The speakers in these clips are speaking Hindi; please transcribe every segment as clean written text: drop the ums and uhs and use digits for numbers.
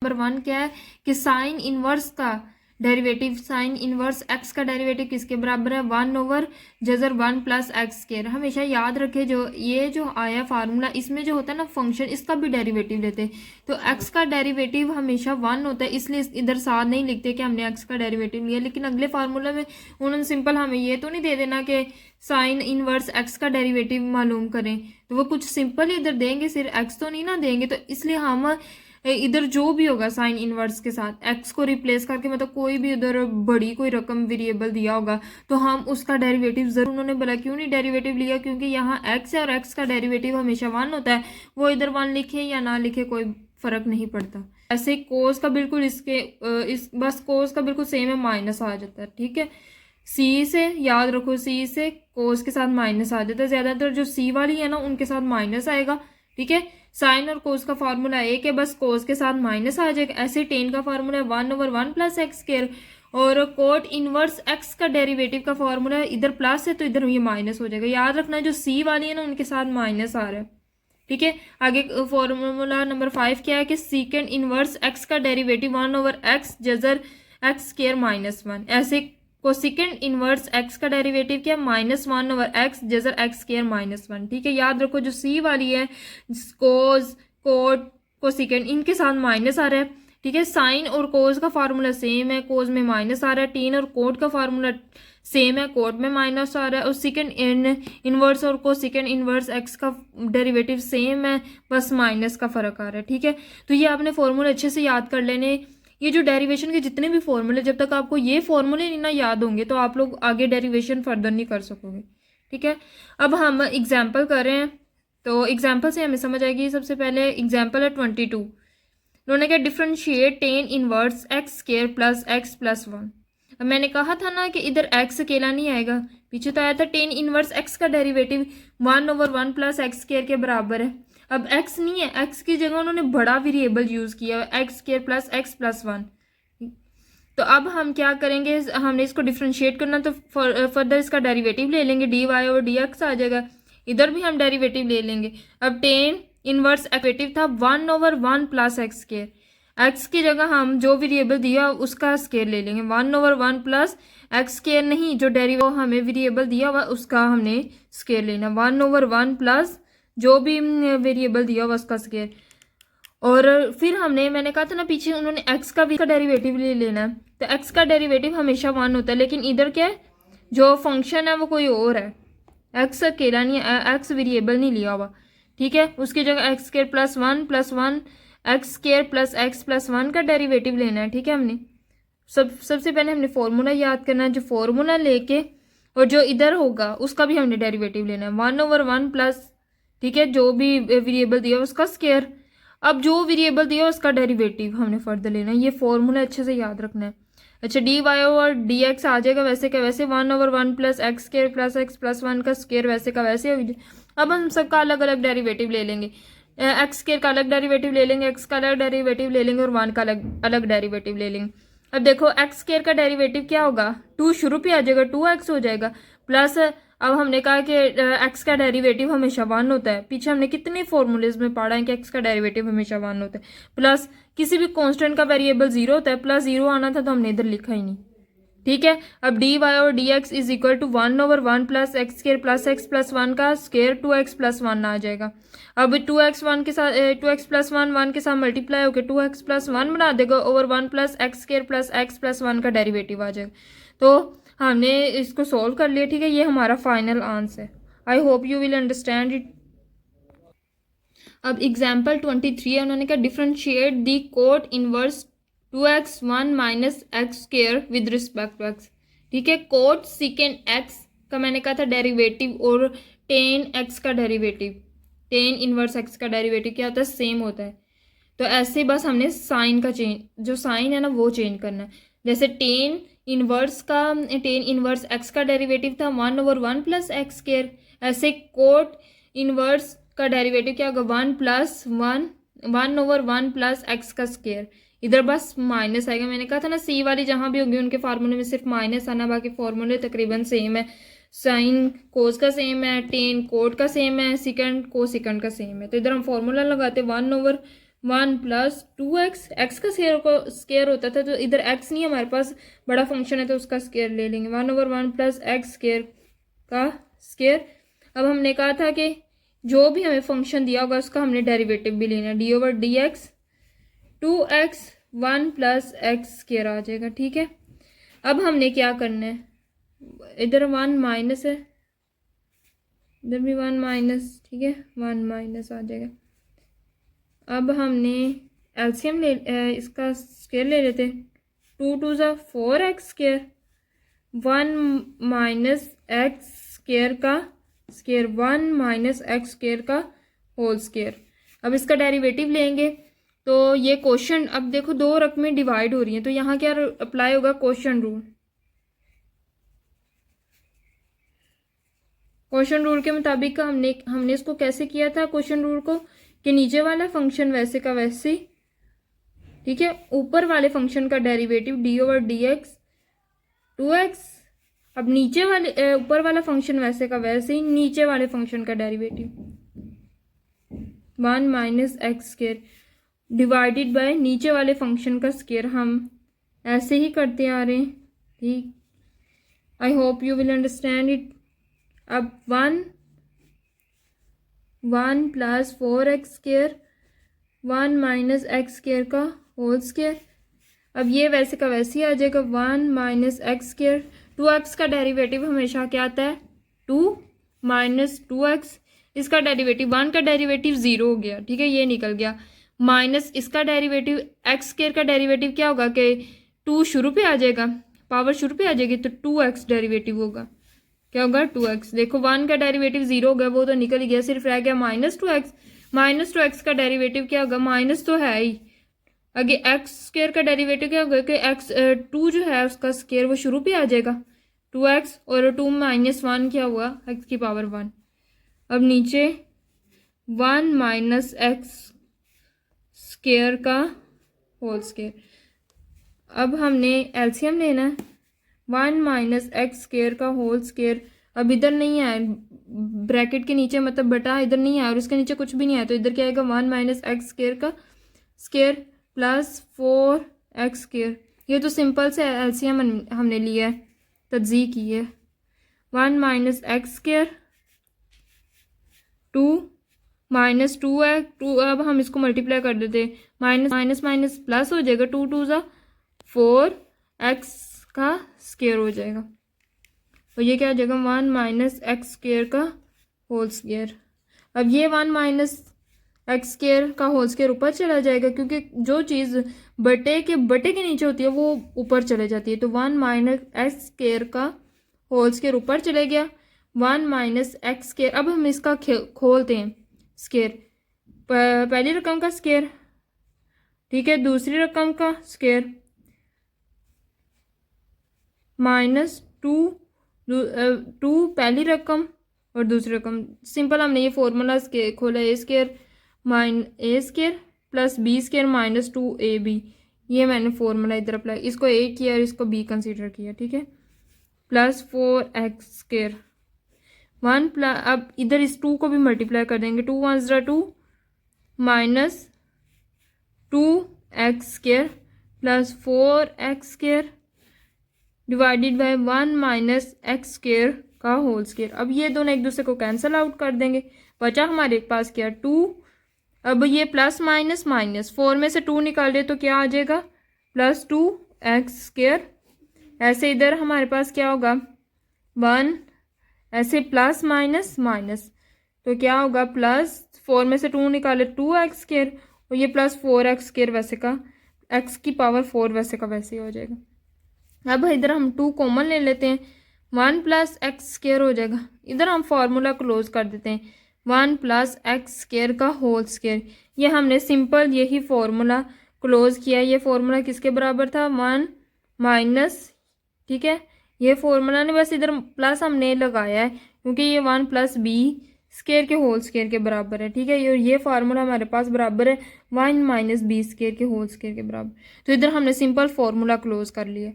नंबर 1 क्या है कि साइन इनवर्स का डेरिवेटिव, साइन इनवर्स एक्स का डेरिवेटिव किसके बराबर है, 1 जजर 1 प्लस एक्स स्क्वायर। हमेशा याद रखे जो ये जो आया फार्मूला, इसमें जो होता है ना फंक्शन, इसका भी डेरिवेटिव लेते हैं तो एक्स का डेरिवेटिव हमेशा 1 होता है, इसलिए इधर साथ नहीं लिखते कि हमने एक्स का डेरिवेटिव लिया। लेकिन अगले फार्मूला में उन्होंने सिंपल हमें ये तो नहीं दे देना कि साइन इनवर्स एक्स का डेरिवेटिव मालूम करें, तो वो कुछ सिंपल ही इधर देंगे, सिर्फ एक्स तो नहीं ना देंगे। तो इसलिए हम इधर जो भी होगा साइन इनवर्स के साथ एक्स को रिप्लेस करके, मतलब कोई भी उधर बड़ी कोई रकम वेरिएबल दिया होगा तो हम उसका डेरिवेटिव जरूर, उन्होंने बोला क्यों नहीं डेरिवेटिव लिया, क्योंकि यहाँ एक्स है और एक्स का डेरिवेटिव हमेशा 1 होता है, वो इधर 1 लिखे या ना लिखे कोई फर्क नहीं पड़ता। ऐसे कोस का बिल्कुल इस बस कोस का बिल्कुल सेम है, माइनस आ जाता है, ठीक है। सी से याद रखो, सी से कोस के साथ माइनस आ जाता है, ज्यादातर जो सी वाली है ना उनके साथ माइनस आएगा, ठीक है। साइन और कोस का फार्मूला एक है, बस कोस के साथ माइनस आ जाएगा। ऐसे टेन का फार्मूला है 1/1 प्लस एक्स स्क्वायर, और कोट इनवर्स एक्स का डेरिवेटिव का फार्मूला इधर प्लस है तो इधर ये माइनस हो जाएगा। याद रखना जो सी वाली है ना उनके साथ माइनस आ रहा है, ठीक है। आगे फॉर्मूला नंबर 5 क्या है कि सीकेंड इनवर्स एक्स का derivative 1/x Jhajjar x square -1। ऐसे कोसिकेंड इनवर्स एक्स का डेरिवेटिव क्या है, -1/x जजर एक्स स्क्वायर -1, ठीक है। याद रखो जो सी वाली है कोस कोट कोसिकेंड इनके साथ माइनस आ रहा है, ठीक है। साइन और कोस का फार्मूला सेम है, कोस में माइनस आ रहा है। टेन और कोट का फार्मूला सेम है, कोट में माइनस आ रहा है। और सेकेंड इनवर्स और कोसिकेंड इनवर्स एक्स का डेरिवेटिव सेम है, बस माइनस का फर्क आ रहा है, ठीक है। तो ये आपने फॉर्मूले अच्छे से याद कर लेने। ये जो डेरिवेशन के जितने भी फॉर्मूले, जब तक आपको ये फॉर्मूले नहीं ना याद होंगे तो आप लोग आगे डेरिवेशन फर्दर नहीं कर सकोगे, ठीक है। अब हम एग्जाम्पल कर रहे हैं, तो एग्जाम्पल से हमें समझ आएगी। सबसे पहले एग्जाम्पल है 22। उन्होंने क्या, differentiate tan inverse x square plus X plus 1। अब मैंने कहा था ना कि इधर एक्स अकेला नहीं आएगा, पीछे तो आया था टेन इनवर्स एक्स का डेरिवेटिव 1/1 प्लस एक्स स्क्वायर के बराबर है। अब एक्स नहीं है, एक्स की जगह उन्होंने बड़ा वेरिएबल यूज किया x square plus X plus 1। तो अब हम क्या करेंगे, हमने इसको डिफ्रेंशिएट करना तो फर्दर इसका डेरिवेटिव ले लेंगे, डी वाई और डी एक्स आ जाएगा। इधर भी हम डेरिवेटिव ले लेंगे। अब टेन इनवर्स डेरिवेटिव था 1/1 प्लस एक्स स्क्वायर, एक्स की जगह हम जो वेरिएबल दिया उसका स्क्वायर ले लेंगे। 1/1 प्लस एक्स स्क्वायर नहीं, जो डेरिवेटिव हमें वेरिएबल दिया हुआ उसका हमने स्क्वायर लेना। 1/1 प्लस जो भी वेरिएबल दिया हुआ उसका स्क्वायर। और फिर हमने, मैंने कहा था ना पीछे उन्होंने एक्स का भी का डेरिवेटिव ले लेना है, तो एक्स का डेरिवेटिव हमेशा 1 होता है। लेकिन इधर क्या है, जो फंक्शन है वो कोई और है, एक्स अकेला नहीं है, एक्स वेरिएबल नहीं लिया हुआ, ठीक है। उसकी जगह x square plus 1 x square plus X plus 1 का डेरिवेटिव लेना है, ठीक है। हमने सबसे पहले हमने फॉर्मूला याद करना है, जो फॉर्मूला लेके और जो इधर होगा उसका भी हमने डेरिवेटिव लेना है 1/1 प्लस, ठीक है, जो भी वेरिएबल दिया उसका स्क्वायर। अब जो वेरिएबल दिया उसका डेरिवेटिव हमने फर्दर लेना है, ये फॉर्मूला अच्छे से याद रखना है। अच्छा, डी वाई और डी एक्स आ जाएगा वैसे का वैसे, 1/1 plus X square plus X plus 1 का स्क्वायर वैसे का वैसे। अब हम सबका अलग अलग डेरिवेटिव ले लेंगे, एक्स स्क्वायर का अलग डेरिवेटिव ले लेंगे, एक्स का अलग डेरिवेटिव ले लेंगे और 1 का अलग डेरिवेटिव ले लेंगे। अब देखो एक्स स्क्वायर का डेरिवेटिव क्या होगा, 2 शुरू पे आ जाएगा, 2x हो जाएगा, प्लस अब हमने कहा कि एक्स का डेरिवेटिव हमेशा 1 होता है। पीछे हमने कितने फॉर्मूलेज में पढ़ा है कि एक्स का डेरिवेटिव हमेशा 1 होता है। प्लस किसी भी कांस्टेंट का वेरिएबल 0 होता है, प्लस 0 आना था तो हमने इधर लिखा ही नहीं, ठीक है। अब डी वाई और D x is equal to 1/1 plus X square plus X plus 1 का स्क्वायर 2x प्लस 1 आ जाएगा। अब 2x 1 के साथ 2x प्लस 1 के साथ मल्टीप्लाई होकर 2x प्लस 1 बना देगा, over 1 plus X square plus X plus 1 का डेरिवेटिव आ जाएगा। तो हमने इसको सॉल्व कर लिया, ठीक है। ये हमारा फाइनल आंसर है। I hope you will understand it. अब एग्जाम्पल 23 है, उन्होंने कहा differentiate the cot inverse 2x1 minus x square with respect to X, ठीक है। कोट सीकेंड एक्स का मैंने कहा था डेरिवेटिव और टेन एक्स का डेरिवेटिव, टेन इनवर्स एक्स का डेरिवेटिव क्या होता है, सेम होता है। तो ऐसे बस हमने साइन का चेंज, जो साइन है ना वो चेंज करना है। जैसे टेन इनवर्स एक्स का डेरिवेटिव था 1/1 प्लस एक्स स्क्वायर, ऐसे कोट इनवर्स का डेरिवेटिव क्या होगा 1/1 प्लस एक्स का स्क्वायर। इधर बस माइनस आएगा, मैंने कहा था ना सी वाली जहां भी होगी उनके फार्मूले में सिर्फ माइनस आना, बाकी फार्मूले तकरीबन सेम है। साइन कोस का सेम है, टेन कोट का सेम है, सिकेंड को सिकेंड का सेम है। तो इधर हम फार्मूला लगाते 1/1 1 प्लस 2x, एक्स का स्केयर होता था, तो इधर x नहीं हमारे पास, बड़ा फंक्शन है तो उसका स्केयर ले लेंगे, 1/1 प्लस एक्स स्केयर का स्केयर। अब हमने कहा था कि जो भी हमें फंक्शन दिया होगा उसका हमने डेरिवेटिव भी लेना, d/dx 2x 1 plus x square आ जाएगा। ठीक है, अब हमने क्या करना है, इधर 1 माइनस है, इधर भी 1 माइनस, ठीक है 1 माइनस आ जाएगा। अब हमने एलसीएम इसका स्केयर ले लेते, 2 2 ज़ा 4x square, 1 minus x square का स्केयर, 1 माइनस एक्स स्केयर का होल स्केयर। अब इसका डेरिवेटिव लेंगे तो ये क्वेश्चन, अब देखो दो रकमें डिवाइड हो रही हैं तो यहाँ क्या अप्लाई होगा, क्वेश्चन रूल। क्वेश्चन रूल के मुताबिक हमने इसको कैसे किया था क्वेश्चन रूल को, कि नीचे वाला फंक्शन वैसे का वैसे, ठीक है, ऊपर वाले फंक्शन का डेरिवेटिव d/dx 2x, अब नीचे वाले ऊपर वाला फंक्शन वैसे का वैसे ही, नीचे वाले फंक्शन का derivative 1 minus x square divided by नीचे वाले फंक्शन का स्केयर। हम ऐसे ही करते आ रहे हैं, ठीक। आई hope you will understand it. अब 1 plus 4x square 1 minus x square का होल स्केयर। अब ये वैसे का वैसे ही आ जाएगा, 1 माइनस एक्स स्केयर, 2x का डेरिवेटिव हमेशा क्या आता है, 2 माइनस 2x, इसका डेरिवेटिव 1 का डेरिवेटिव 0 हो गया, ठीक है, ये निकल गया, माइनस इसका डेरिवेटिव एक्स स्केयर का डेरिवेटिव क्या होगा कि 2 शुरू पे आ जाएगा, पावर शुरू पे आ जाएगी, तो 2x डेरिवेटिव होगा, क्या होगा 2x। देखो 1 का डेरिवेटिव 0 हो गया, वो तो निकल गया, सिर्फ रह गया -2x। -2x का डेरिवेटिव क्या होगा, माइनस तो है ही, आगे एक्स स्केयर का डेरिवेटिव क्या होगा कि x 2 जो है उसका स्केयर वो शुरू पे आ जाएगा 2x, और 2 माइनस 1 क्या हुआ, x की पावर 1। अब नीचे 1 माइनस एक्स स्केयर का होल स्केयर। अब हमने एलसीएम लेना है, 1 माइनस एक्स स्केयर का होल स्केयर, अब इधर नहीं है ब्रैकेट के नीचे, मतलब बटा इधर नहीं है और इसके नीचे कुछ भी नहीं है, तो इधर क्या आएगा 1 माइनस एक्स स्केयर का स्केयर प्लस 4x स्केयर। ये तो सिंपल से एलसीएम हमने लिया है, तज्जी की है, 1 माइनस एक्स स्केयर 2 माइनस 2 अब हम इसको मल्टीप्लाई कर देते, माइनस माइनस माइनस प्लस हो जाएगा, 2 2 ज़ा 4x का स्केयर हो जाएगा, और ये क्या हो जाएगा 1 माइनस एक्स स्केयर का होल स्केयर। अब ये 1 माइनस एक्स स्केयर का होल स्केयर ऊपर चला जाएगा, क्योंकि जो चीज़ बटे के नीचे होती है वो ऊपर चले जाती है, तो 1 माइनस एक्स स्केयर का होल स्केयर ऊपर चले गया, 1 माइनस एक्स स्केयर। अब हम इसका खोलते हैं स्केयर, पहली रकम का स्केयर, ठीक है, दूसरी रकम का स्केयर, -2 पहली रकम और दूसरी रकम, सिंपल हमने ये फॉर्मूला खोला, a square plus b square minus 2ab, ये मैंने फॉर्मूला इधर अप्लाई, इसको ए किया और इसको बी कंसीडर किया, ठीक है, प्लस 4x स्केयर 1 प्लस, अब इधर इस 2 को भी मल्टीप्लाई कर देंगे, 2 1 ज़रा 2 minus 2x square plus 4x square divided by 1 minus x square का होल स्केयर। अब ये दोनों एक दूसरे को कैंसिल आउट कर देंगे, बचा हमारे पास क्या 2, अब ये प्लस माइनस माइनस, 4 में से 2 निकाल दे तो क्या आ जाएगा प्लस 2x स्केयर, ऐसे इधर हमारे पास क्या होगा 1, ऐसे प्लस माइनस माइनस, तो क्या होगा प्लस 4 में से 2 निकाले 2x स्केयर, और ये प्लस 4x स्केयर वैसे का x की पावर 4 वैसे का वैसे ही हो जाएगा। अब इधर हम 2 कॉमन ले लेते हैं, 1 प्लस एक्स स्केयर हो जाएगा, इधर हम फार्मूला क्लोज कर देते हैं, 1 प्लस एक्स स्केयर का होल स्केयर। ये हमने सिंपल यही फार्मूला क्लोज किया, ये फार्मूला किसके बराबर था 1 माइनस, ठीक है, ये फार्मूला ने बस इधर प्लस हमने लगाया है क्योंकि ये 1 प्लस बी स्केयर के होल स्केयर के बराबर है, ठीक है, ये फार्मूला हमारे पास बराबर है 1 माइनस बी स्केयर के होल स्केयर के बराबर, तो इधर हमने सिंपल फार्मूला क्लोज कर लिया।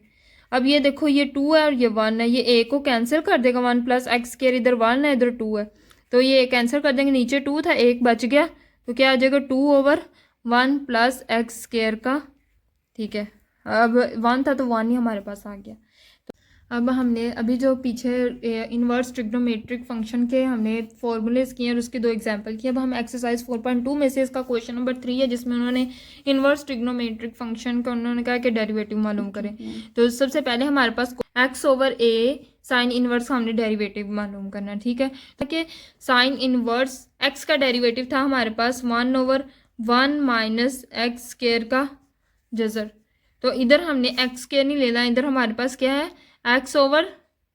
अब ये देखो ये 2 है और ये 1 है, ये ए को कैंसिल कर देगा, 1 प्लस एक्स स्केयर, इधर 1 है इधर 2 है, तो ये कैंसिल कर देंगे, नीचे 2 था 1 बच गया, तो क्या आ जाएगा 2 ओवर 1 प्लस एक्स स्क्वायर का, ठीक है। अब 1 था तो 1 ही हमारे पास आ गया। अब हमने अभी जो पीछे इन्वर्स ट्रिग्नोमेट्रिक फंक्शन के हमने फॉर्मूलेज किए और उसके 2 एग्जांपल किए। अब हम एक्सरसाइज 4.2 में से इसका क्वेश्चन नंबर 3 है, जिसमें उन्होंने इन्वर्स ट्रिग्नोमेट्रिक फंक्शन का उन्होंने कहा कि डेरिवेटिव मालूम करें। तो सबसे पहले हमारे पास एक्स ओवर ए साइन इन्वर्स का हमने डेरिवेटिव मालूम करना, ठीक है। तो साइन इन्वर्स एक्स का डेरिवेटिव था हमारे पास 1/1 माइनस एक्स स्क्वायर का जजर। तो इधर हमने एक्स स्क्वायर नहीं लेना, इधर हमारे पास क्या है, एक्स ओवर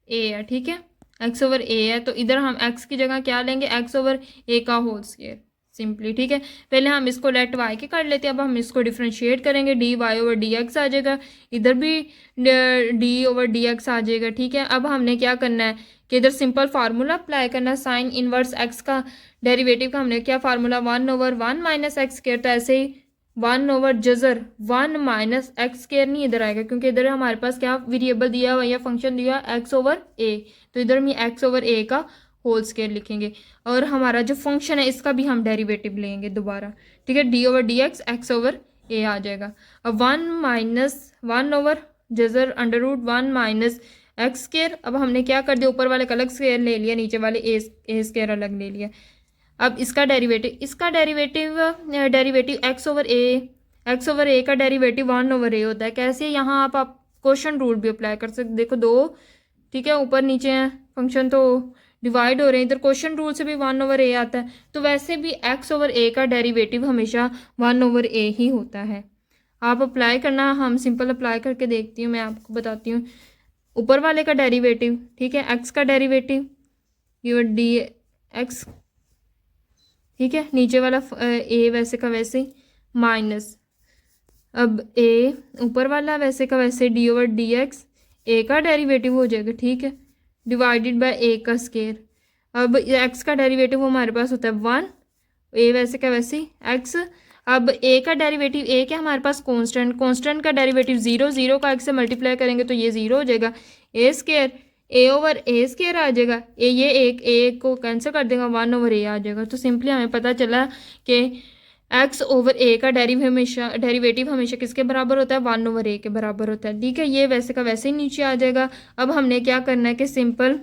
ए है, ठीक है। एक्स ओवर ए है तो इधर हम एक्स की जगह क्या लेंगे, एक्स ओवर ए का होल स्क्वायर सिंपली, ठीक है। पहले हम इसको लेट वाई के कर लेते हैं। अब हम इसको डिफ्रेंशिएट करेंगे, d y over d x आ जाएगा, इधर भी डी ओवर डी एक्स आ जाएगा, ठीक है। अब हमने क्या करना है कि इधर सिंपल फार्मूला अप्लाई करना है। साइन इनवर्स एक्स का डेरिवेटिव का हमने क्या फार्मूला, 1/1 माइनस एक्स स्क्वायर। तो ऐसे ही 1 over Jhajjar 1 minus x square नहीं इधर आएगा, क्योंकि इधर हमारे पास क्या वेरिएबल दिया हुआ या फंक्शन दिया एक्स ओवर ए। तो इधर हम एक्स ओवर ए का होल स्क्वायर लिखेंगे और हमारा जो फंक्शन है इसका भी हम डेरिवेटिव लेंगे दोबारा, ठीक है। D over d x over a आ जाएगा। अब 1 ओवर जजर under root 1 minus x square. अब हमने क्या कर दिया, ऊपर वाले का अलग स्क्वायर ले लिया, नीचे वाले ए स्क्वायर अलग ले लिया। अब इसका डेरिवेटिव एक्स ओवर ए का डेरिवेटिव 1 ओवर ए होता है। कैसे, यहाँ आप क्वेश्चन रूल भी अप्लाई कर सकते। देखो 2, ठीक है, ऊपर नीचे हैं फंक्शन तो डिवाइड हो रहे हैं, इधर क्वेश्चन रूल से भी 1 ओवर ए आता है। तो वैसे भी एक्स ओवर ए का डेरिवेटिव हमेशा 1 ओवर ए ही होता है। आप अप्लाई करना, हम सिंपल अप्लाई करके देखती हूँ, मैं आपको बताती हूँ। ऊपर वाले का डेरिवेटिव, ठीक है, एक्स का डेरिवेटिव ये डी एक्स, ठीक है, नीचे वाला ए वैसे का वैसे माइनस, अब ए ऊपर वाला वैसे का वैसे डी ओवर डी एक्स ए का डेरिवेटिव हो जाएगा, ठीक है, डिवाइडेड बाय ए का स्क्वायर। अब एक्स का डेरिवेटिव हमारे पास होता है 1, ए वैसे का वैसे एक्स। अब ए का डेरिवेटिव, ए क्या हमारे पास कांस्टेंट का डेरिवेटिव 0 का एक्स से मल्टीप्लाई करेंगे तो ये 0 हो जाएगा, ए स्क्वायर ए ओवर ए स्क्वायर आ जाएगा, ये एक को कैंसिल कर देगा, 1 ओवर ए आ जाएगा। तो सिंपली हमें पता चला कि एक्स ओवर ए का डेरिवेटिव हमेशा किसके बराबर होता है, 1 ओवर ए के बराबर होता है, ठीक है। ये वैसे का वैसे ही नीचे आ जाएगा। अब हमने क्या करना है कि सिंपल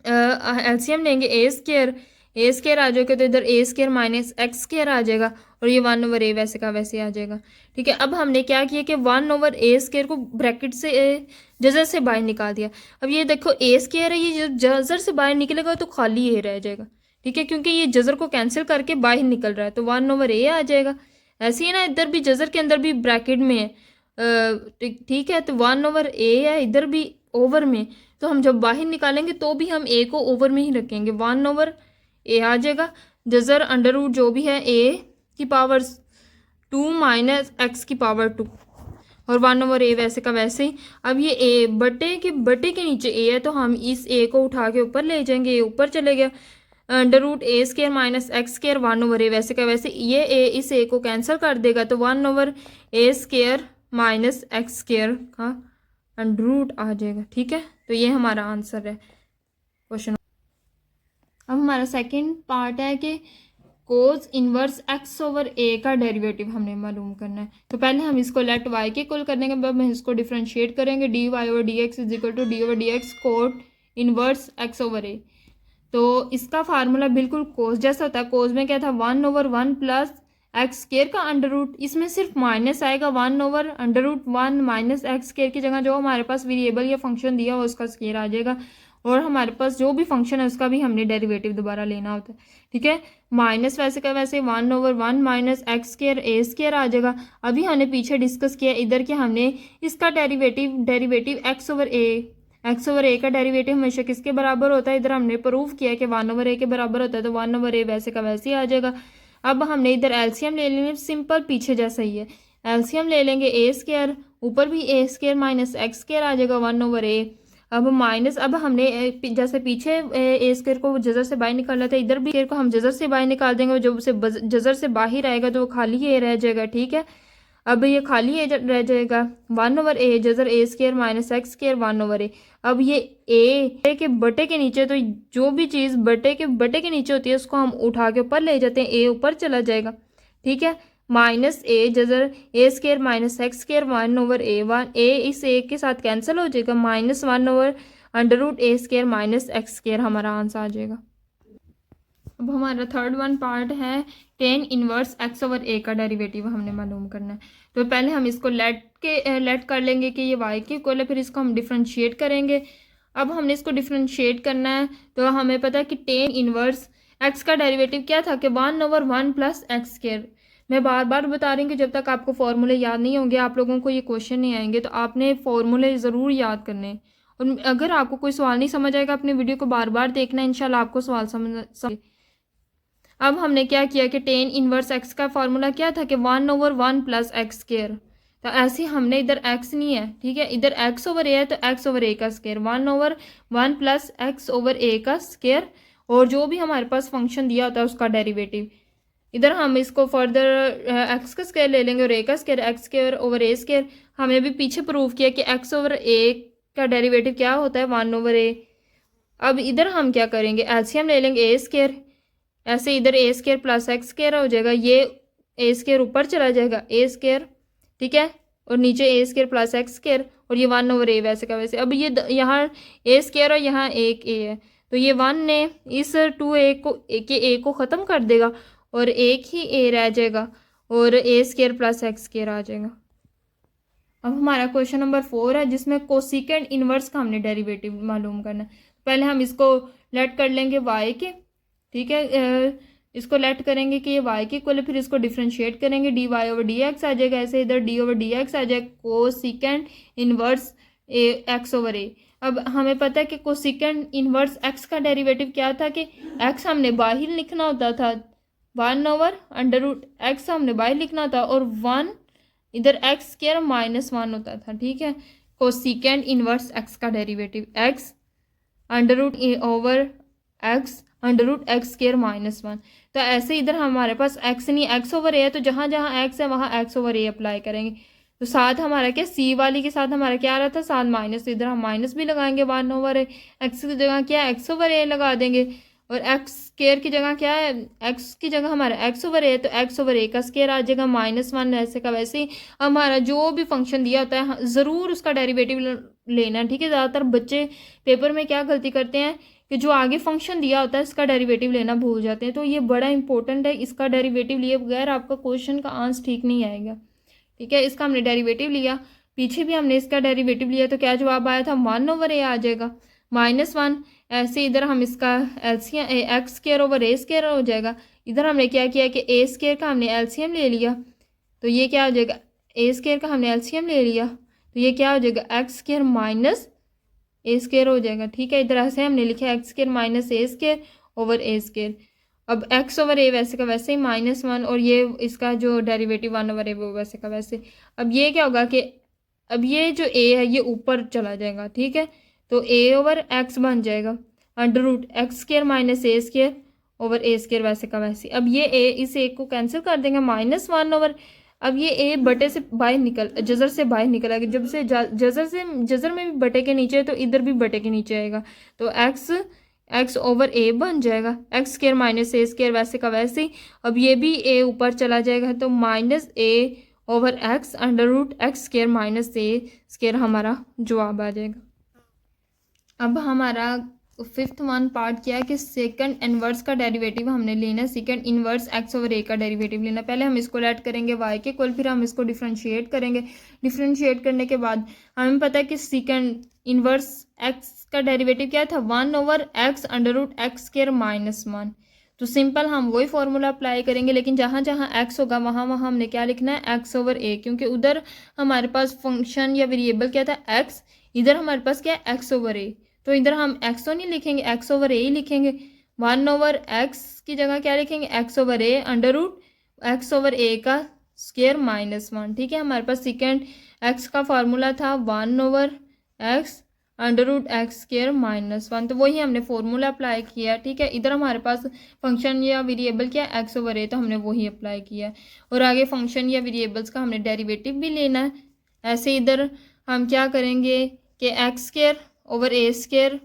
एलसीएम लेंगे, ए स्क्वायर आ जाएगा, तो इधर ए स्क्वायर माइनस एक्स स्क्वायर आ जाएगा और ये 1 ओवर ए वैसे का वैसे आ जाएगा, ठीक है। अब हमने क्या किया कि 1 ओवर ए स्क्वायर को ब्रैकेट से जजर से बाहर निकाल दिया। अब ये देखो ए स्क्वायर है, ये जजर से बाहर निकलेगा तो खाली ए रह जाएगा, ठीक है, क्योंकि ये जजर को कैंसिल करके बाहर निकल रहा है, तो 1 ओवर ए आ जाएगा। ऐसे ही ना, इधर भी जजर के अंदर भी ब्रैकेट में है, ठीक है, तो 1 ओवर ए है, इधर भी ओवर में, तो हम जब बाहर निकालेंगे तो भी हम ए को ओवर में ही रखेंगे, 1 ओवर ए आ जाएगा। जजर अंडर रूट जो भी है ए की पावर 2 माइनस एक्स की पावर 2 और 1 ओवर ए वैसे का वैसे ही। अब ये ए बटे के नीचे ए है, तो हम इस ए को उठा के ऊपर ले जाएंगे, ए ऊपर चले गया, under root a square minus x square 1 over a वैसे का वैसे, ये ए इस ए को कैंसिल कर देगा, तो 1 ओवर ए स्क्वायर माइनस एक्स स्क्वायर का अंडर रूट आ जाएगा, ठीक है। तो ये हमारा आंसर है क्वेश्चन। अब हमारा सेकंड पार्ट है कि कोस इनवर्स एक्स ओवर ए का डेरिवेटिव हमने मालूम करना है। तो पहले हम इसको लेट वाई के इक्वल करने के बाद हम इसको डिफ्रेंशिएट करेंगे, d y over d x is equal to d over d x cot inverse x over a. तो इसका फार्मूला बिल्कुल कोस जैसा होता है। कोस में क्या था, 1 ओवर 1 प्लस एक्स स्क्वायर का अंडर रूट, इसमें सिर्फ माइनस आएगा, 1 over under root 1 minus x square की जगह जो हमारे पास वेरिएबल या फंक्शन दिया हो उसका स्क्वायर आ जाएगा, और हमारे पास जो भी फंक्शन है उसका भी हमने डेरिवेटिव दोबारा लेना होता है, ठीक है। माइनस वैसे का वैसे 1 ओवर 1 माइनस एक्स स्क्वायर ए स्क्वायर आ जाएगा। अभी हमने पीछे डिस्कस किया इधर कि हमने इसका डेरिवेटिव एक्स ओवर ए का डेरिवेटिव हमेशा किसके बराबर होता है, इधर हमने प्रूव किया कि 1 ओवर ए के बराबर होता है, तो 1 ओवर ए वैसे का वैसे ही आ जाएगा। अब हमने इधर एलसीएम ले लेंगे, सिंपल पीछे जैसा ही है, एलसीएम ले लेंगे, ए स्क्वायर ऊपर भी ए स्क्वायर माइनस एक्स स्क्वायर आ जाएगा 1 ओवर ए। अब माइनस, अब हमने जैसे पीछे ए स्क्वायर को जजर से बाहर निकाला था, इधर भी स्क्वायर को हम जजर से बाहर निकाल देंगे, जब उसे जजर से बाहर आएगा तो वो खाली ए रह जाएगा, ठीक है। अब ये खाली ए रह जाएगा, 1 ओवर ए जजर a square minus x square 1 over a. अब ये ए के बटे के नीचे, तो जो भी चीज़ बटे के नीचे होती है उसको हम उठा के ऊपर ले जाते हैं, ए ऊपर चला जाएगा, ठीक है। माइनस ए जजर ए square minus x square 1/a, 1 a इस ए के साथ कैंसिल हो जाएगा, -1/√a square minus x square हमारा आंसर आ जाएगा। अब हमारा थर्ड वन पार्ट है टेन इनवर्स x/a का डेरिवेटिव हमने मालूम करना है। तो पहले हम इसको लेट कर लेंगे कि ये y के इक्वल है, फिर इसको हम डिफ्रेंशिएट करेंगे। अब हमने इसको डिफ्रेंशिएट करना है तो हमें पता है कि टेन इनवर्स x का डेरिवेटिव क्या था कि 1/1 + x²। मैं बार बार बता रही हूँ कि जब तक आपको फॉर्मूले याद नहीं होंगे आप लोगों को ये क्वेश्चन नहीं आएंगे, तो आपने फॉर्मूले ज़रूर याद करने हैं। और अगर आपको कोई सवाल नहीं समझ आएगा अपने वीडियो को बार बार देखना है, इंशाल्लाह आपको सवाल समझ। अब हमने क्या किया कि टेन इनवर्स एक्स का फॉर्मूला क्या था कि 1/1 + x²। तो ऐसे हमने इधर x नहीं है, ठीक है, इधर x/a है तो x/a का स्क्वायर 1/1 + x/a का स्क्वायर, और जो भी हमारे पास फंक्शन दिया होता है उसका डेरिवेटिव। इधर हम इसको फर्दर x का स्क्वायर ले लेंगे और a का स्क्वायर x²/a²। हमें भी पीछे प्रूव किया कि x/a का डेरिवेटिव क्या होता है 1/a। अब इधर हम क्या करेंगे, एलसीएम ले लेंगे a², ऐसे इधर a² + x² हो जाएगा, ये a² ऊपर चला जाएगा a², ठीक है, और नीचे a² + x² और ये 1/a वैसे का वैसे। अब ये यहाँ a² और यहाँ एक a है तो ये 1 ने इस 2a को ख़त्म कर देगा और एक ही a रह जाएगा और a² + x² आ जाएगा। अब हमारा क्वेश्चन नंबर 4 है जिसमें कोसिकेंड इनवर्स का हमने डेरिवेटिव मालूम करना है। पहले हम इसको लेट कर लेंगे y के, ठीक है, इसको लेट करेंगे कि ये y के इक्वल है, फिर इसको डिफ्रेंशिएट करेंगे dy/dx आ जाएगा, ऐसे इधर d/dx आ जाएगा कोसिकेंड इनवर्स x/a। अब हमें पता है कि कोसिकेंड इनवर्स x का डेरिवेटिव क्या था कि x हमने बाहर लिखना होता था, 1/√x हमने बाहर लिखना था और 1 इधर x² -1 होता था, ठीक है। कोसिकेंड इनवर्स x का डेरिवेटिव x √x √x² -1। तो ऐसे इधर हमारे पास x नहीं x/a है, तो जहाँ जहाँ x है वहाँ x/a अप्लाई करेंगे। तो साथ हमारा क्या सी वाली के साथ हमारा क्या आ रहा था, साथ माइनस, तो इधर हम माइनस भी लगाएंगे 1/a। x की जगह क्या है x/a लगा देंगे और x² की जगह क्या है, x की जगह हमारा x/a है तो x/a का स्क्वायर आ जाएगा -1 ऐसे का वैसे ही। हमारा जो भी फंक्शन दिया होता है ज़रूर उसका डेरिवेटिव लेना है, ठीक है। ज़्यादातर बच्चे पेपर में क्या गलती करते हैं कि जो आगे फंक्शन दिया होता है इसका डेरिवेटिव लेना भूल जाते हैं, तो ये बड़ा इंपॉर्टेंट है। इसका डेरिवेटिव लिए बगैर आपका क्वेश्चन का आंसर ठीक नहीं आएगा, ठीक है। इसका हमने डेरिवेटिव लिया, पीछे भी हमने इसका डेरिवेटिव लिया, तो क्या जवाब आया था 1/a आ जाएगा -1। ऐसे इधर हम इसका एलसीएम x²/a² हो जाएगा। इधर हमने क्या किया कि a² का हमने एलसीएम ले लिया, तो ये क्या हो जाएगा, a² का हमने एलसीएम ले लिया तो ये क्या हो जाएगा x² -a² हो जाएगा, ठीक है। इधर ऐसे हमने लिखा x² -a²/a²। अब x/a वैसे का वैसे ही -1 और ये इसका जो डेरिवेटिव 1/a वो वैसे का वैसे। अब ये क्या होगा कि अब ये जो a है ये ऊपर चला जाएगा, ठीक है, तो a/x बन जाएगा √x² -a²/a² वैसे का वैसे। अब ये a इस a को कैंसिल कर देंगे -1 अब ये a बटे से बाहर जज़र से बाहर निकल आएगा। जब से जज़र में भी बटे के नीचे है तो इधर भी बटे के नीचे आएगा, तो x/a बन जाएगा x² -a² वैसे का वैसे ही। अब ये भी a ऊपर चला जाएगा तो -a/x √x² -a² हमारा जवाब आ जाएगा। अब हमारा फिफ्थ वन पार्ट क्या है कि सेकंड इनवर्स का डेरिवेटिव हमने लेना है, सेकंड इनवर्स x/a का डेरिवेटिव लेना। पहले हम इसको लेट करेंगे y के इक्वल, फिर हम इसको डिफ्रेंशिएट करेंगे। डिफ्रेंशिएट करने के बाद हमें पता है कि सेकंड इनवर्स x का डेरिवेटिव क्या था 1/x √x² -1। तो सिंपल हम वही फॉर्मूला अप्लाई करेंगे, लेकिन जहाँ जहाँ x होगा वहाँ वहाँ हमने क्या लिखना है x/a, क्योंकि उधर हमारे पास फंक्शन या वेरिएबल क्या था x, इधर हमारे पास क्या है x/a, तो इधर हम x तो नहीं लिखेंगे x/a ही लिखेंगे। 1/x की जगह क्या लिखेंगे x/a √x/a का स्क्वायर -1, ठीक है। हमारे पास सेकेंड x का फार्मूला था 1/x √x² -1, तो वही हमने फॉर्मूला अप्लाई किया, ठीक है। इधर हमारे पास फंक्शन या वेरिएबल क्या है x/a, तो हमने वही अप्लाई किया और आगे फंक्शन या वेरिएबल्स का हमने डेरिवेटिव भी लेना है। ऐसे इधर हम क्या करेंगे कि x²/a²।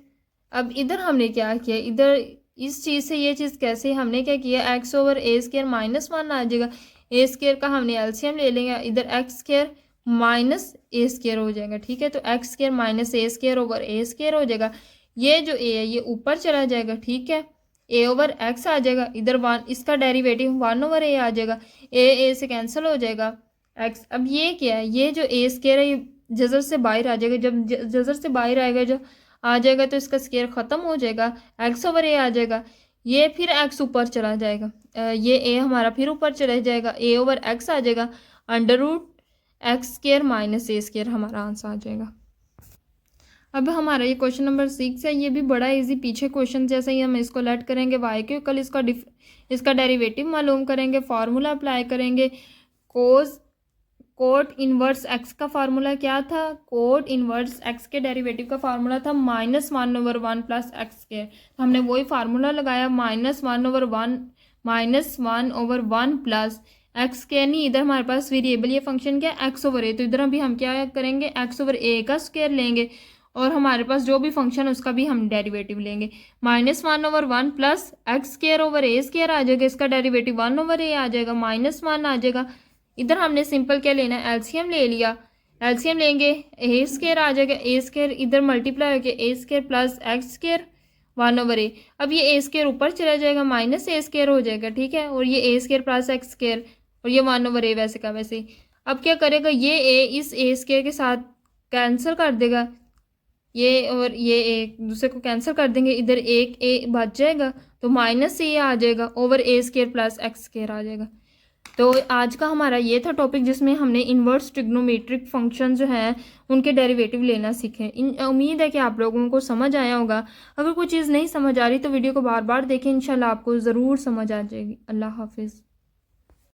अब इधर हमने क्या किया, इधर इस चीज़ से ये चीज़ कैसे हमने क्या किया x/a² -1 आ जाएगा। ए स्केयर का हमने एलसीएम ले लेंगे, इधर x square minus a square हो जाएगा, ठीक है। तो x square minus a square over A square हो जाएगा। ये जो ए है ये ऊपर चला जाएगा, ठीक है, ए ओवर एक्स आ जाएगा, इधर वन, इसका डेरिवेटिव वन ओवर ए आ जाएगा, ए से कैंसिल हो जाएगा एक्स। अब ये क्या है, ये जो ए स्केयर है ये जजर से बाहर आ जाएगा, जब जजर से बाहर आएगा जो आ जाएगा तो इसका स्केयर ख़त्म हो जाएगा, एक्स ओवर ए आ जाएगा, ये फिर एक्स ऊपर चला जाएगा, ये ए हमारा फिर ऊपर चला जाएगा, ए ओवर एक्स आ जाएगा, under root x square minus a square हमारा आंसर आ जाएगा। अब हमारा ये क्वेश्चन नंबर 6 है, ये भी बड़ा इजी पीछे क्वेश्चन जैसे ही हम इसको लेट करेंगे वाई के, कल इसका डेरिवेटिव मालूम करेंगे, फार्मूला अप्लाई करेंगे। कोट इनवर्स एक्स का फार्मूला क्या था, कोट इनवर्स एक्स के डेरिवेटिव का फार्मूला था -1/1 प्लस एक्स स्केयर। तो हमने वही फार्मूला लगाया, -1/1 प्लस एक्स स्केयर, नहीं इधर हमारे पास वेरिएबल ये फंक्शन क्या है एक्स ओवर ए, तो इधर अभी हम क्या करेंगे एक्स ओवर ए का स्केयर लेंगे और हमारे पास जो भी फंक्शन है उसका भी हम डेरिवेटिव लेंगे। -1/1 प्लस एक्स स्केयर ओवर ए स्केयर आ जाएगा, इसका डेरिवेटिव 1 ओवर ए आ जाएगा, -1 आ जाएगा। इधर हमने सिंपल क्या लेना है, एलसीएम ले लिया, एलसीएम लेंगे ए स्केयर आ जाएगा, ए स्केयर इधर मल्टीप्लाई होकर a square plus x square 1 over a. अब ये ए स्केयर ऊपर चला जाएगा, माइनस ए स्केयर हो जाएगा, ठीक है, और ये ए स्केयर प्लस एक्स स्केयर और ये 1 ओवर ए वैसे का वैसे ही। अब क्या करेगा, ये ए इस ए स्केयर के साथ कैंसिल कर देगा, ये और ये एक दूसरे को कैंसिल कर देंगे, इधर एक ए बच जाएगा तो माइनस ए आ जाएगा ओवर ए स्केयर प्लस एक्स स्केयर आ जाएगा। तो आज का हमारा ये था टॉपिक जिसमें हमने इन्वर्स ट्रिग्नोमेट्रिक फंक्शन जो हैं उनके डेरिवेटिव लेना सीखे। उम्मीद है कि आप लोगों को समझ आया होगा। अगर कोई चीज़ नहीं समझ आ रही तो वीडियो को बार बार देखें, इंशाल्लाह आपको ज़रूर समझ आ जाएगी। अल्लाह हाफिज़।